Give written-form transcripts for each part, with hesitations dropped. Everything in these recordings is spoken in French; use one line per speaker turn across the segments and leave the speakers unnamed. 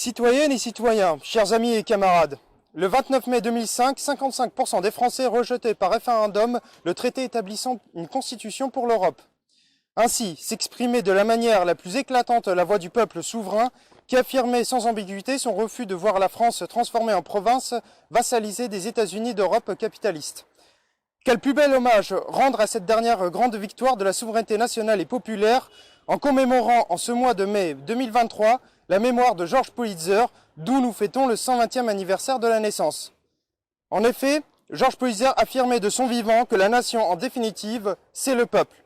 Citoyennes et citoyens, chers amis et camarades, le 29 mai 2005, 55% des Français rejetaient par référendum le traité établissant une constitution pour l'Europe. Ainsi, s'exprimait de la manière la plus éclatante la voix du peuple souverain qui affirmait sans ambiguïté son refus de voir la France transformée en province vassalisée des États-Unis d'Europe capitalistes. Quel plus bel hommage rendre à cette dernière grande victoire de la souveraineté nationale et populaire en commémorant en ce mois de mai 2023 la mémoire de Georges Pulitzer, d'où nous fêtons le 120e anniversaire de la naissance. En effet, Georges Pulitzer affirmait de son vivant que la nation, en définitive, c'est le peuple.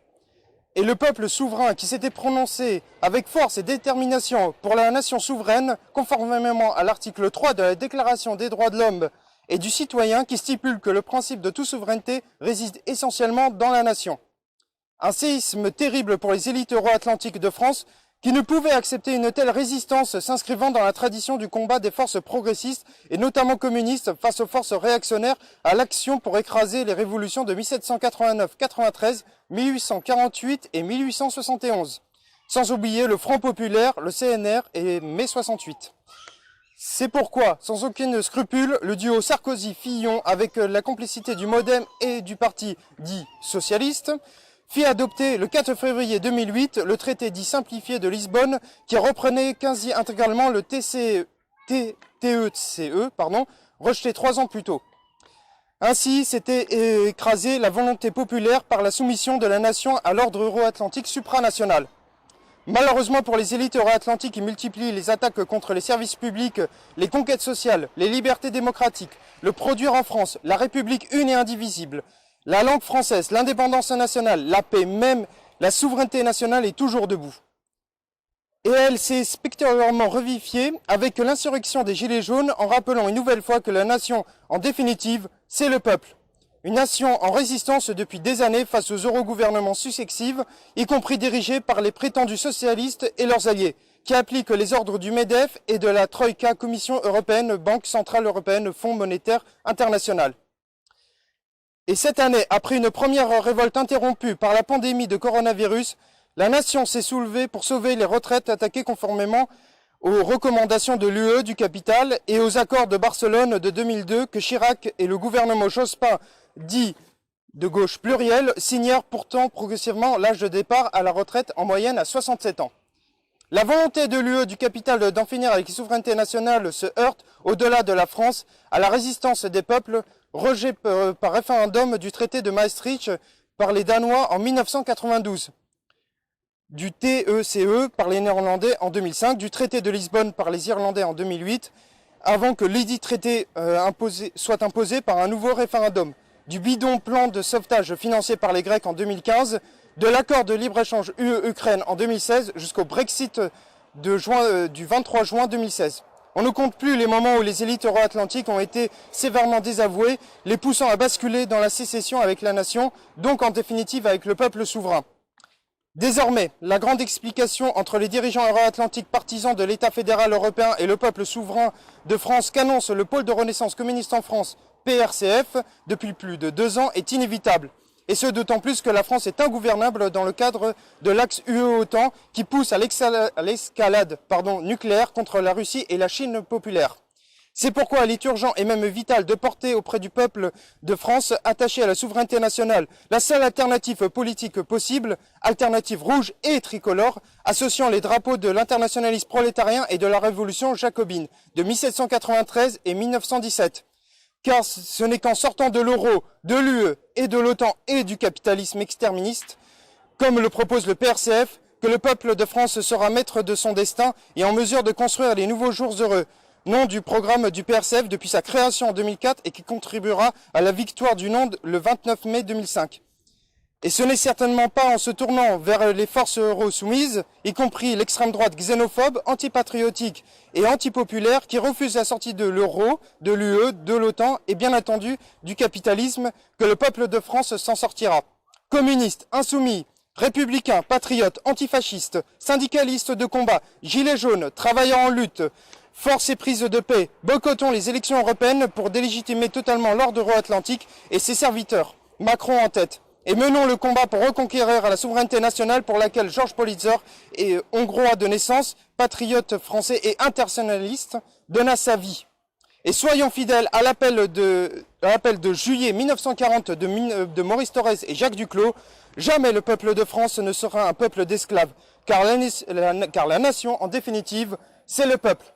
Et le peuple souverain qui s'était prononcé avec force et détermination pour la nation souveraine, conformément à l'article 3 de la Déclaration des droits de l'homme et du citoyen qui stipule que le principe de toute souveraineté réside essentiellement dans la nation. Un séisme terrible pour les élites euro-atlantiques de France qui ne pouvaient accepter une telle résistance s'inscrivant dans la tradition du combat des forces progressistes et notamment communistes face aux forces réactionnaires à l'action pour écraser les révolutions de 1789-93, 1848 et 1871. Sans oublier le Front populaire, le CNR et mai 68. C'est pourquoi, sans aucun scrupule, le duo Sarkozy-Fillon, avec la complicité du MoDem et du parti dit socialiste, fit adopter le 4 février 2008 le traité dit simplifié de Lisbonne qui reprenait quasi intégralement le TECE, rejeté 3 ans plus tôt. Ainsi, s'était écrasée la volonté populaire par la soumission de la nation à l'ordre euro-atlantique supranational. Malheureusement pour les élites euro-atlantiques qui multiplient les attaques contre les services publics, les conquêtes sociales, les libertés démocratiques, le produire en France, la République une et indivisible, la langue française, l'indépendance nationale, la paix, même la souveraineté nationale est toujours debout. Et elle s'est spectaculairement revivifiée avec l'insurrection des Gilets jaunes en rappelant une nouvelle fois que la nation, en définitive, c'est le peuple. Une nation en résistance depuis des années face aux eurogouvernements successifs, y compris dirigés par les prétendus socialistes et leurs alliés, qui appliquent les ordres du MEDEF et de la Troïka, Commission européenne, Banque centrale européenne, Fonds monétaire international. Et cette année, après une première révolte interrompue par la pandémie de coronavirus, la nation s'est soulevée pour sauver les retraites attaquées conformément aux recommandations de l'UE du capital et aux accords de Barcelone de 2002 que Chirac et le gouvernement Jospin, dit de gauche pluriel, signèrent pourtant progressivement l'âge de départ à la retraite en moyenne à 67 ans. La volonté de l'UE du capital d'en finir avec les souverainetés nationales se heurte, au-delà de la France, à la résistance des peuples, rejet par référendum du traité de Maastricht par les Danois en 1992, du TECE par les Néerlandais en 2005, du traité de Lisbonne par les Irlandais en 2008, avant que l'édit traité soit imposé par un nouveau référendum, du bidon plan de sauvetage financé par les Grecs en 2015, de l'accord de libre-échange UE-Ukraine en 2016 jusqu'au Brexit du 23 juin 2016. On ne compte plus les moments où les élites euro-atlantiques ont été sévèrement désavouées, les poussant à basculer dans la sécession avec la nation, donc en définitive avec le peuple souverain. Désormais, la grande explication entre les dirigeants euro-atlantiques partisans de l'État fédéral européen et le peuple souverain de France qu'annonce le pôle de renaissance communiste en France, PRCF, depuis plus de 2 ans est inévitable. Et ce d'autant plus que la France est ingouvernable dans le cadre de l'axe UE-OTAN qui pousse à l'escalade nucléaire contre la Russie et la Chine populaire. C'est pourquoi il est urgent et même vital de porter auprès du peuple de France attaché à la souveraineté nationale la seule alternative politique possible, alternative rouge et tricolore, associant les drapeaux de l'internationalisme prolétarien et de la révolution jacobine de 1793 et 1917. Car ce n'est qu'en sortant de l'euro, de l'UE et de l'OTAN et du capitalisme exterministe, comme le propose le PRCF, que le peuple de France sera maître de son destin et en mesure de construire les nouveaux jours heureux, nom du programme du PRCF depuis sa création en 2004 et qui contribuera à la victoire du non le 29 mai 2005. Et ce n'est certainement pas en se tournant vers les forces euro-soumises, y compris l'extrême droite xénophobe, antipatriotique et antipopulaire, qui refuse la sortie de l'euro, de l'UE, de l'OTAN et bien entendu du capitalisme, que le peuple de France s'en sortira. Communistes, insoumis, républicains, patriotes, antifascistes, syndicalistes de combat, gilets jaunes, travailleurs en lutte, force et prise de paix, boycottons les élections européennes pour délégitimer totalement l'ordre euro-atlantique et ses serviteurs, Macron en tête. et menons le combat pour reconquérir la souveraineté nationale pour laquelle Georges Politzer, hongrois de naissance, patriote français et internationaliste, donna sa vie. Et soyons fidèles à l'appel de juillet 1940 de Maurice Thorez et Jacques Duclos, jamais le peuple de France ne sera un peuple d'esclaves, car la nation, en définitive, c'est le peuple.